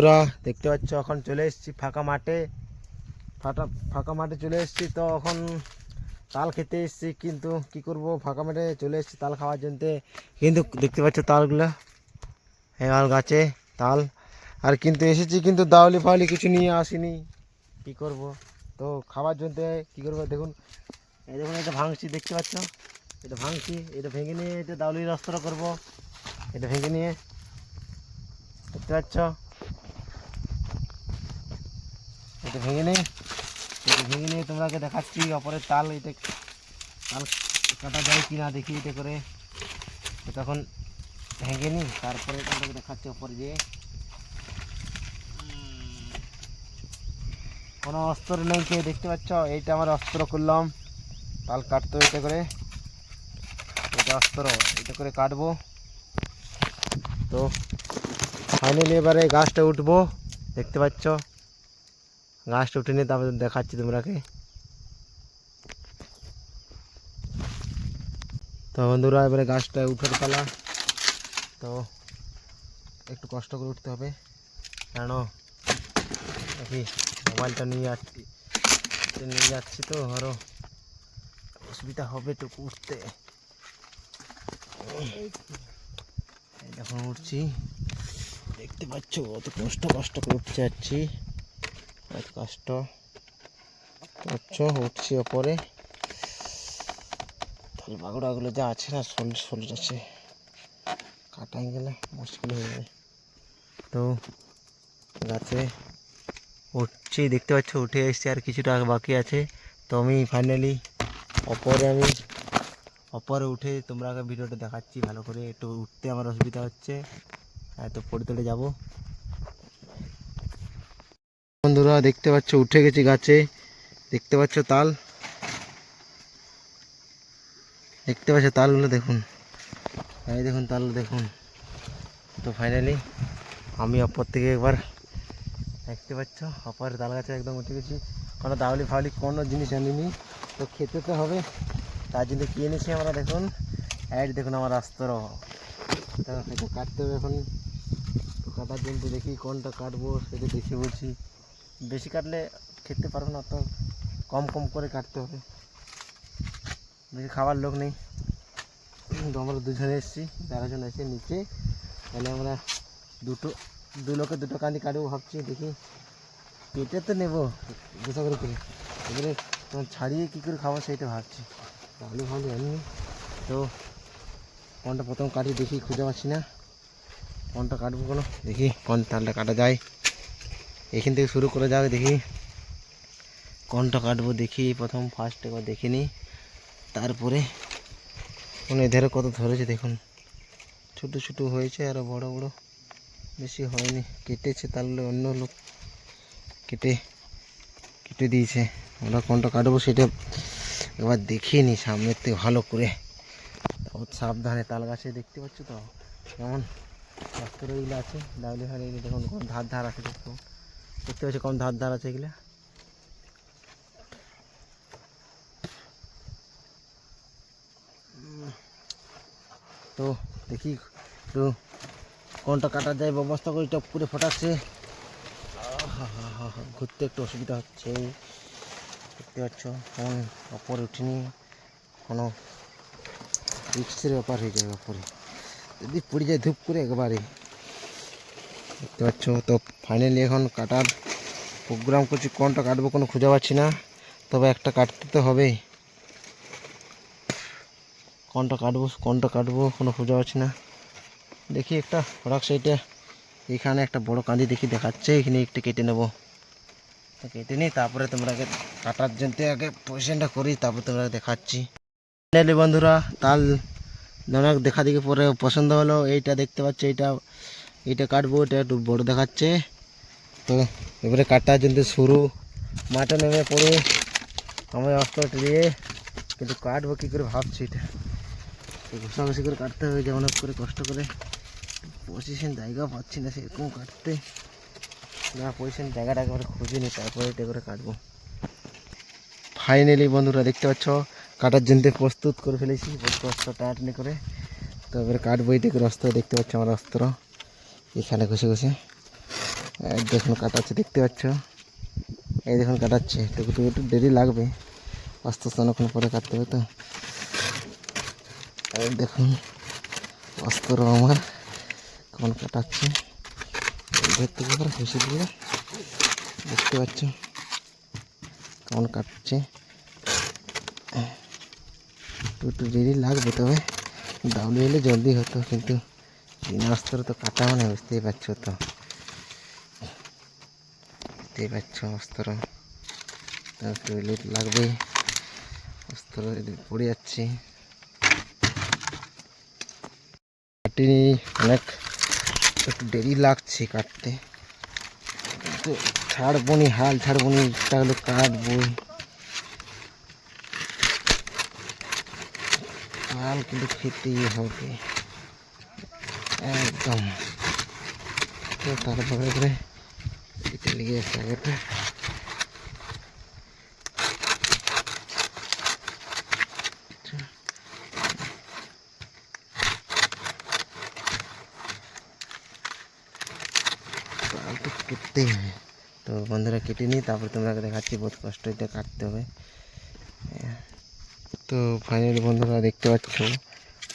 বন্ধুরা দেখতে পাচ্ছ এখন চলে এসেছি ফাঁকা মাঠে চলে এসেছি। তো এখন তাল খেতে এসেছি, কিন্তু কি করব, ফাঁকা মাঠে চলে এসেছি তাল খাওয়ার জন্য। কিন্তু দেখতে পাচ্ছ তালগুলো, হেমাল গাছে তাল। আর কিন্তু এসেছি, কিন্তু দাওলি ফাওলি কিছু নিয়ে আসিনি, কি করব। তো খাওয়ার জন্য কি করব, দেখুন এই দেখুন এটা ভাঙছি, দেখতে পাচ্ছ এটা ভাঙছি, এটা ভেঙে নিয়ে এটা দাওলির রাস্তাটা করব। এটা ভেঙে নিয়ে দেখতে পাচ্ছ, এটা ভেঙে নিয়ে তোমাকে দেখাচ্ছি অপরের তাল। এটা তাল কাটা যায় কি না দেখি, এটা করে তখন ভেঙে নিই, তারপরে তোমাকে দেখাচ্ছি অপরে যে কোনো অস্ত্র নেই কে, দেখতে পাচ্ছ এইটা আমার অস্ত্র করলাম তাল কাটতো। এটা করে এটা অস্ত্র, এটা করে কাটবো। তো ফাইনালি এবারে গাছটা উঠবো, দেখতে পাচ্ছ গাছটা উঠে নিয়ে তারপরে দেখাচ্ছি তোমরাকে। তো বন্ধুরা এবারে গাছটা উঠার পালা। তো একটু কষ্ট করে উঠতে হবে, কেন দেখি মোবাইলটা নিয়ে যাচ্ছি তো আরও অসুবিধা হবে একটু উঠতে। যখন উঠছি দেখতে পাচ্ছ অত কষ্ট করে উঠতে যাচ্ছি, অত কষ্ট উঠছি ওপরে। তাহলে বাগুড়াগুলো যা আছে না, শরীর আছে, কাটাই গেলে মুশকিল হয়ে যাবে। তো গাছে উঠছি, দেখতে পাচ্ছ উঠে এসছি, আর কিছুটা বাকি আছে। তো আমি ফাইনালি অপরে উঠে তোমরা ভিডিওটা দেখাচ্ছি ভালো করে। একটু উঠতে আমার অসুবিধা হচ্ছে, তো পড়ে তোলে যাবো। বন্ধুরা দেখতে পাচ্ছ উঠে গেছি গাছে, দেখতে পাচ্ছ তালগুলো দেখুন, এই দেখুন তালগুলো দেখুন। তো ফাইনালি আমি অপর থেকে একবার দেখতে পাচ্ছ অপর তাল গাছে একদম উঠে গেছি। কোনো দাওলি ফাউলি কোনো জিনিস আনিনি, তো খেতে তো হবে, তার জন্য কি এনেছি আমরা দেখুন। দেখুন আমার অস্ত্র, তো এটা কাটতে হবে এখন। তো কাটার জন্য দেখি কোনটা কাটবো, সেটা দেখে বলছি। বেশি কাটলে খেতে পারবো না, তো কম করে কাটতে হবে, বেশি খাবার লোক নেই। তো আমরা দুজনে এসেছি, 12 জন এসে নিচে, তাহলে আমরা দু লোকে দুটো কান্দি কাটবো ভাবছি। দেখি কেটে তো নেবো দুশো করে, এবারে তোমার ছাড়িয়ে কী করে খাবো সেইটা ভাবছি। ভালো এমনি। তো কোনটা প্রথম কাটি দেখি, খুঁজে পাচ্ছি না কোনটা কাটবো, কোনো দেখি কোন তালটা কাটা যায়। এখান থেকে শুরু করে যাবে, দেখি কোনটা কাটবো। দেখি প্রথম ফার্স্ট একবার দেখে নিই, তারপরে কোনো এধারে কত ধরেছে দেখুন, ছোটো হয়েছে, আরও বড় বেশি হয়নি। কেটেছে তাহলে অন্য লোক কেটে দিয়েছে। আমরা কোনটা কাটবো সেটা একবার দেখিয়ে নিই সামনের থেকে ভালো করে, সাবধানে। তাল গাছে দেখতে পাচ্ছ তো কেমন অস্ত্র এগুলো আছে, ডাউলি হার এগুলো দেখুন কোন ধার আছে, দেখতে পাচ্ছি কোন ধার আছে এগুলো। তো দেখি একটু কোনটা কাটা যায় ব্যবস্থা করে, টপ করে ফটাচ্ছে। ঘুরতে একটু অসুবিধা হচ্ছে, দেখতে পাচ্ছ কোন ওপরে উঠিনি, কোনো রিক্সের ব্যাপার হয়ে যাবে ওপরে, যদি পড়ে যায় ধূপ করে একবারে, দেখতে পাচ্ছ। তো ফাইনালি এখন কাটার প্রোগ্রাম করছি, কোনটা কাটবো কোনো খুঁজে পাচ্ছি না, তবে একটা কাটতে তো হবে। কোনটা কাটবো কোনো খুঁজে পাচ্ছি না। দেখি একটা হঠাৎ সাইডে এখানে একটা বড় কাঁদি দেখি দেখাচ্ছে, এখানে একটু কেটে নেবো। তো কেটে নিই, তারপরে তোমরাকে কাটার জন্য আগে পজিশনটা করি, তারপর তোমরা দেখাচ্ছি। ফাইনালি বন্ধুরা তাল অনেক দেখা দেখি পরে পছন্দ হলো, এইটা দেখতে পাচ্ছ, এইটা কাটবো, এটা একটু বড় দেখাচ্ছে। তো এবারে কাটার জন্য শুরু, মাঠে নেমে পড়ে আমি অস্ত্রটা দিয়ে, কিন্তু কাটবো কী করে ভাবছি। এটা ঘষাঘষি করে কাটতে হবে, যে অনেক করে কষ্ট করে, পজিশন জায়গা পাচ্ছি না সেরকম কাটতে, না পজিশন জায়গাটা একেবারে খুঁজে নিই, তারপরে এটা করে কাটবো। ফাইনালি বন্ধুরা দেখতে পাচ্ছ কাটার জন্য প্রস্তুত করে ফেলেছি, অস্ত্র টাটনি করে। তো এবারে কাটবো, এটা করে অস্ত্র দেখতে পাচ্ছ আমার অস্ত্র এখানে ঘষে এই দেখুন কাটাচ্ছে, দেখতে পাচ্ছ, এই দেখুন কাটাচ্ছে। একটু একটু দেরি লাগবে, আস্তে আস্তে অনেকক্ষণ পরে কাটতে হবে তো। এই দেখুন অস্ত্র আমার কেমন কাটাচ্ছে, এদের থেকে করে খুশি দিয়ে দেখতে পাচ্ছ কেমন কাটছে। একটু দেরি লাগবে, তবে দাউলি হলে জলদি হতো, কিন্তু বিনা অস্ত্র তো কাটা মানে বুঝতেই পারছো তো, বুঝতেই পারছো অস্ত্র একটু লেট লাগবে, অস্ত্র পড়ে যাচ্ছে। অনেক একটু দেরি লাগছে কাটতে, কিন্তু ছাড়বনি, হাল ছাড়বনি, ইচ্ছা হলে কাটবই, হাল কিন্তু খেতেই হবে একদম। তো তারপরে করে কেটে লেগে যাচ্ছে আগেটা। তো কেটতেই হবে, তো বন্ধুরা কেটে নিই, তারপরে তোমরা দেখাচ্ছি। বহুত কষ্ট এটা কাটতে হবে। তো ফাইনালি বন্ধুরা দেখতে পাচ্ছ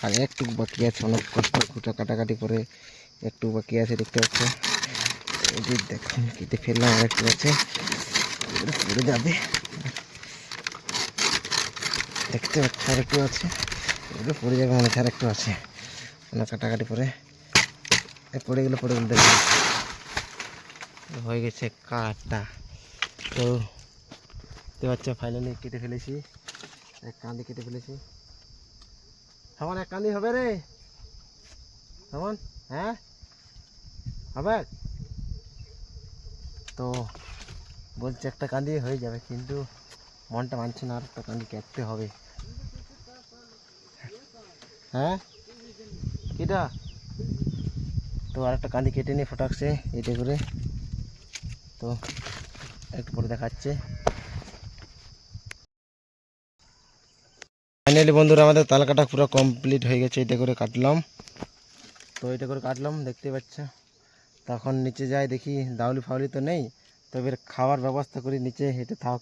আর একটু বাকি আছে, অনেক কষ্ট খুঁটা কাটাকাটি করে একটু বাকি আছে, দেখতে পাচ্ছ। এই যে দেখুন কেটে ফেললাম, আর একটু আছে, পড়ে যাবে, দেখতে পাচ্ছ, আর একটু আছে, এগুলো পড়ে যাবে মনে হচ্ছে, আর একটু আছে, অনেক কাটাকাটি করে পড়ে গেলে দেখুন হয়ে গেছে কাটা। তো দেখতে পাচ্ছ ফাইনালি কেটে ফেলেছি, এক কান্দি কেটে ফেলেছি। সামান এক কান্দি হবে রে, সামান, হ্যাঁ হবে। তো বলছে একটা কান্দি হয়ে যাবে, কিন্তু মনটা মানছে না, আর একটা কান্দি কাটতে হবে। হ্যাঁ কিটা, তো আর একটা কান্দি কেটে নিয়ে ফটাকছে এটা করে, তো একটু পরে দেখাচ্ছে। ফাইনালি বন্ধুরা আমাদের তাল কাটা পুরো কমপ্লিট হয়ে গেছে, এটা করে কাটলাম। তো এটা করে কাটলাম দেখতে পাচ্ছ। তখন নিচে যাই, দেখি দাউলি ফাউলি তো নেই, তো এবার খাওয়ার ব্যবস্থা করি, নিচে হেঁটে থাক,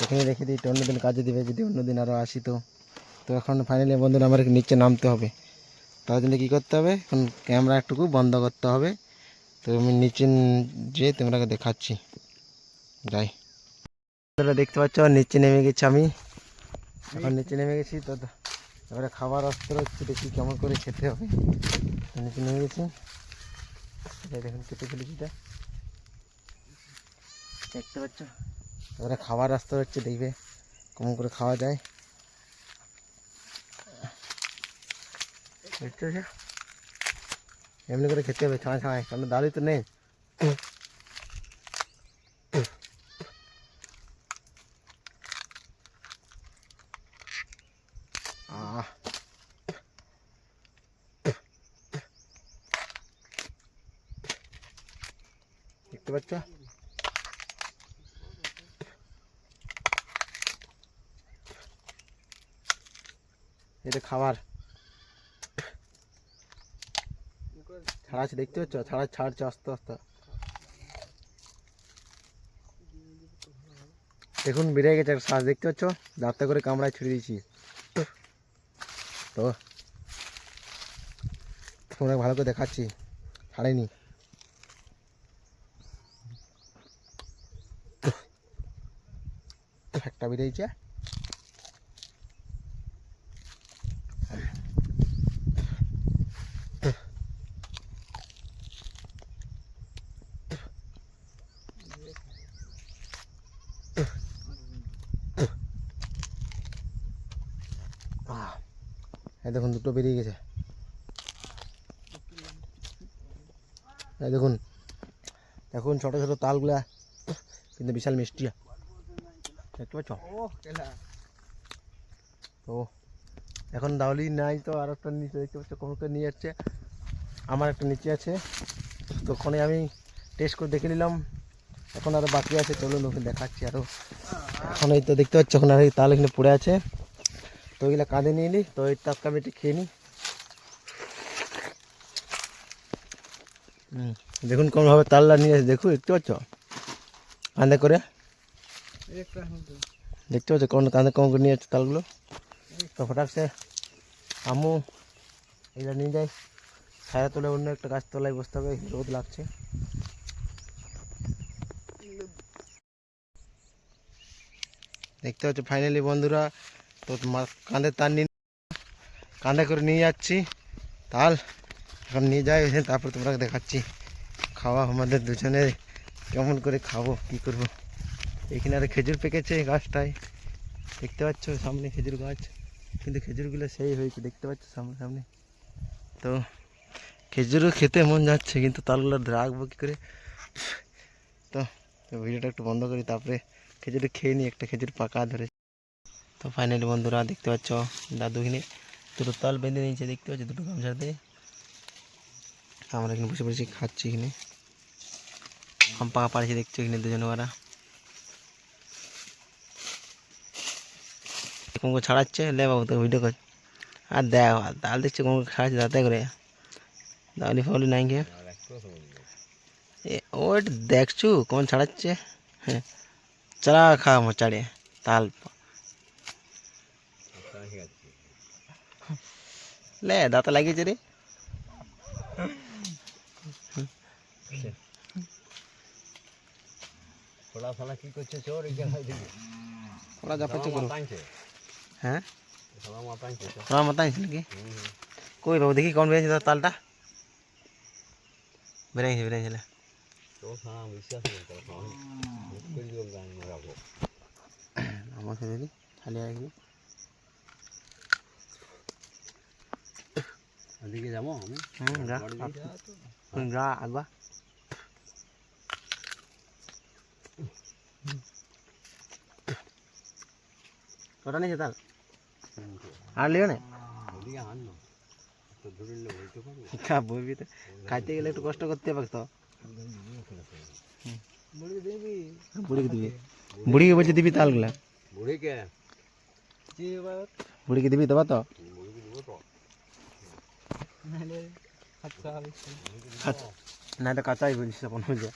এখানে রেখে দিই, অন্যদিন কাজে দিবে, যদি অন্যদিন আরও আসি। তো এখন ফাইনালি বন্ধুরা আমার নিচে নামতে হবে, তার জন্য কী করতে হবে, এখন ক্যামেরা একটুকু বন্ধ করতে হবে। তো আমি নিচে যেয়ে তোমরাকে দেখাচ্ছি, যাই। তোমরা দেখতে পাচ্ছ নিচে নেমে গেছি আমি, এখন নিচে নেমে গেছি। তো এবারে খাবার অস্ত্র হচ্ছে, দেখি কেমন করে খেতে হবে। নিচে নেমে গেছি, দেখুন কেটে ফেলেছি, দেখতে পাচ্ছ। এবারে খাবার অস্ত্র হচ্ছে, দেখবে কেমন করে খাওয়া যায়, দেখতে পাচ্ছ। এমনি করে খেতে হবে, ছাড়া ছাড়াই, কারণ দালি তো নেই। দেখতে পাচ্ছ, এটা খাবার ছাড়াচ্ছে, দেখতে পাচ্ছ, ছাড়ছে আস্তে আস্তে, দেখুন বেড়ে গেছে একটা শ্বাস, দেখতে পাচ্ছ, দাঁতটা করে কামড়ায় ছুড়ে দিয়েছি। তো তোমরা ভালো করে দেখাচ্ছি, ছাড়েনি, একটা বেরিয়েছে। এই দেখুন দুটো বেরিয়ে গেছে, এই দেখুন, দেখুন ছোটো ছোটো তালগুলা কিন্তু বিশাল মিষ্টি, দেখতে পাচ্ছ। তো এখন দাউলি নাই, তো আর একটা নিচে দেখতে পাচ্ছ কখন করে নিয়ে যাচ্ছে, আমার একটা নিচে আছে, তো ওখানে আমি টেস্ট করে দেখে নিলাম। এখন আরও বাকি আছে, চলুন ওকে দেখাচ্ছি আরও। এখন এই তো দেখতে পাচ্ছ, এখন আর এই তাল এখানে পড়ে আছে, তো ওইগুলো কাঁধে নিয়ে নিই, তো এই তাপকা আমি একটু খেয়ে নিই। দেখুন কোনভাবে তালটা নিয়ে এসে দেখুন, দেখতে পাচ্ছ কাঁধে করে, দেখতে পাচ্ছ কোন কাঁধে কম করে নিয়ে যাচ্ছে তালগুলো। তো হঠাৎ সে আমু এটা নিয়ে যাই ছায়া তোলে, অন্য একটা গাছ তলায় বসতে হবে, রোদ লাগছে। দেখতে পাচ্ছ ফাইনালি বন্ধুরা, তো কাঁধে তার নিয়ে কাঁধে করে নিয়ে যাচ্ছি তাল, এখন নিয়ে যাই, তারপর তোমরা দেখাচ্ছি খাওয়া আমাদের দুজনে কেমন করে খাবো, কি করব। এখানে আর খেজুর পেকেছে গাছটায়, দেখতে পাচ্ছ সামনে খেজুর গাছ, কিন্তু খেজুরগুলো সেই হয়েছে দেখতে পাচ্ছ সামনে সামনে। তো খেজুরও খেতে মন যাচ্ছে, কিন্তু তালগুলো রাখবো কী করে। তো ভিডিওটা একটু বন্ধ করি, তারপরে খেজুরটা খেয়ে নিই, একটা খেজুর পাকা ধরে। তো ফাইনালি বন্ধুরা দেখতে পাচ্ছ দাদু এখানে দুটো তাল বেঁধে নিয়েছে, দেখতে পাচ্ছ দুটো গামছাতে। আমরা এখানে বসে বসে খাচ্ছি, এখানে আম পাকা পাড়েছি দেখছো এখানে দুজনে ওরা কোন ছাড়াচ্ছে, লে বাবু তো ভিডিও কর। আর দেখ তাল দেখছো কোন ছাড়াচ্ছে দাঁতে করে, দাওলি ফাউলি নাই গিয়ে ওই দেখছু কোন ছাড়াচ্ছে। হ্যাঁ চলা খাওয়া মোচাড়ে তাল লে দাঁতা লাগিয়েছে রে। কি করছে ওরা যা পাচ্ছে করো। হ্যাঁ তোমার মাথা আনছিল কি কই বাবু দেখি কোন বেরিয়েছে তালটা, বেরিয়েছে বেরিয়েছিল আমার খেয়ে দিলি খালি আসবি। ওদিকে যাবো আমি, যা আগবা কটা নিয়েছে তাল আর লিও না বলবি তো, খাইতে গেলে একটু কষ্ট করতে হবে তো। বুড়িকে দিবি, বুড়িকে বলছে দিবি তালগুলা, বুড়িকে দিবি দেবা তো। না তো কাঁচাই বলছিস আপন বুঝে।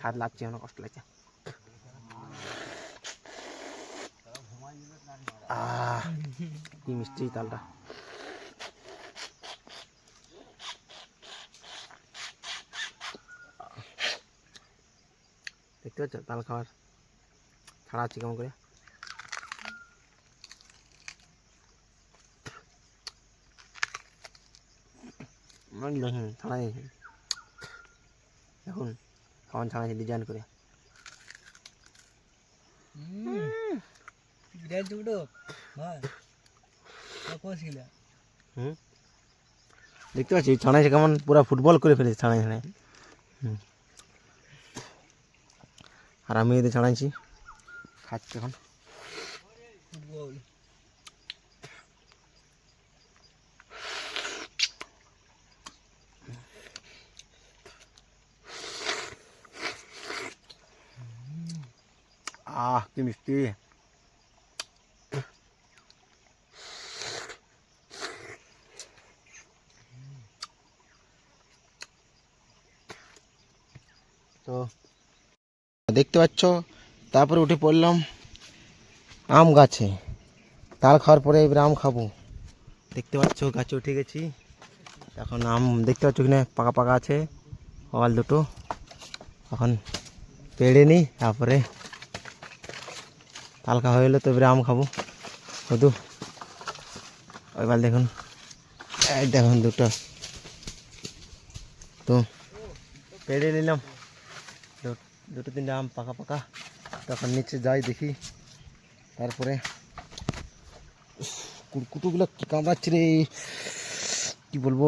হাত লাগছে আমার, কষ্ট লাগছে। কি মিষ্টি তালটা। দেখতে পাচ্ছ তাল খাওয়ার ছাড়া আছে কেমন করে। ছাড়াই দেখুন কেমন ছাড়াইছে ডিজাইন করে। দেখতে পাচ্ছি ছাড়াইছে কেমন, পুরো ফুটবল করে ফেলেছে ছাড়াই ছাড়াই। আর আমি এদের ছাড়াইছি খাচ্ছি এখন। কি মিষ্টি। তো দেখতে পাচ্ছ তারপরে উঠে পড়লাম আম গাছে, তাল খাওয়ার পরে এবার আম খাবো। দেখতে পাচ্ছ গাছে উঠে গেছি, এখন আম দেখতে পাচ্ছ কিনা পাকা পাকা আছে অল দুটো, এখন পেড়ে নিই তারপরে তাল খাওয়া হয়ে গেলে তো এবারে আম খাবো শুধু। এবার দেখুন এই দেখুন দুটো তো পেড়ে নিলাম, দুটো তিনটে আম পাকা পাকা। তখন নিচে যাই দেখি, তারপরে কুটকুটোগুলো কি কামড়াচ্ছে রে, কি বলবো।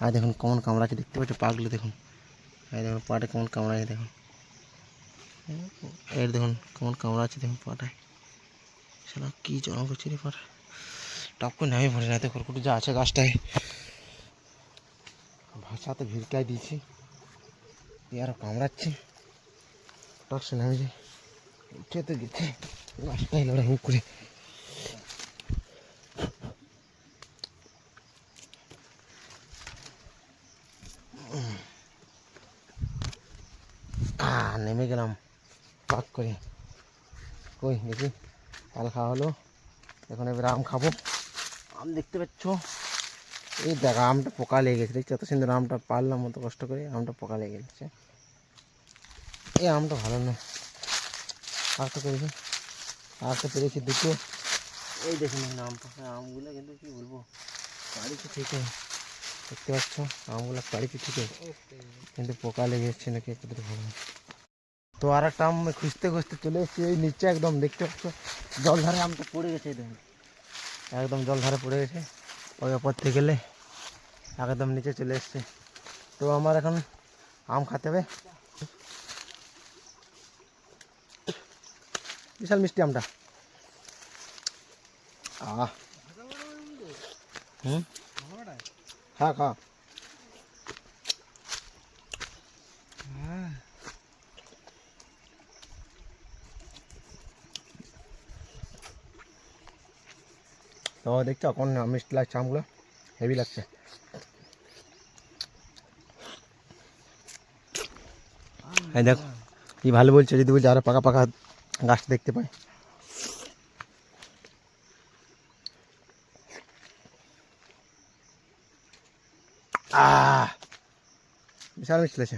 আর দেখুন কেমন কামড়াচ্ছে দেখতে পাচ্ছ পাগুলো, দেখুন এই দেখুন পাটা কেমন কামড়াচ্ছে, দেখুন এর দেখুন কেমন কামড়াচ্ছে, দেখুন পাটায় সেটা কি জমা করছে রে পাটা, টপ করে নামে পড়ে না। তো কুটকুটো যা আছে গাছটায় ভাষাতে ভিড়কাই দিয়েছি, আরও কামড়াচ্ছে, টক সে নামে উঠে তো গেছে। গাছটাই লড়াই মুখ করে। নেমে গেলাম পাক করে। কই দেখি তাল খাওয়া হলো, এখন এবার আম খাবো। আম দেখতে পাচ্ছ, এই দেখা আমটা পোকা লেগে গেছে, দেখছি এত সুন্দর আমটা পারলাম অত কষ্ট করে, আমটা পোকা লেগে গেছে। এই আমটা ভালো না। আরেকটা করেছি, আরেকটা পেরেছি দুটো। এই দেখুন আম পাকা আমগুলো, কিন্তু কি বলবো পাড়িতে ঠিক আছে, দেখতে পাচ্ছ আমগুলো পাড়িতে ঠিক আছে, কিন্তু পোকা লেগে যাচ্ছে নাকি একটু ভালো। তো আর একটা আম খুঁজতে খুঁজতে চলে এসেছি এই নিচে, একদম দেখতে পাচ্ছ জলধারে আমটা পড়ে গেছে, দেখুন একদম জলধারে পড়ে গেছে। ওই ওপর থেকে গেলে একদম নিচে চলে এসছে। তো আমার এখন আম খেতে হবে। বিশাল মিষ্টি আমটা। আহ হুম, খা খা। তো দেখছো কোন মিষ্টি লাগছে আমগুলো, হেভি লাগছে। এই দেখো কি ভালো বলছে, যদি বলছে আরো পাকা পাকা গাছ দেখতে পাই। বিশাল মিষ্টি লাগছে।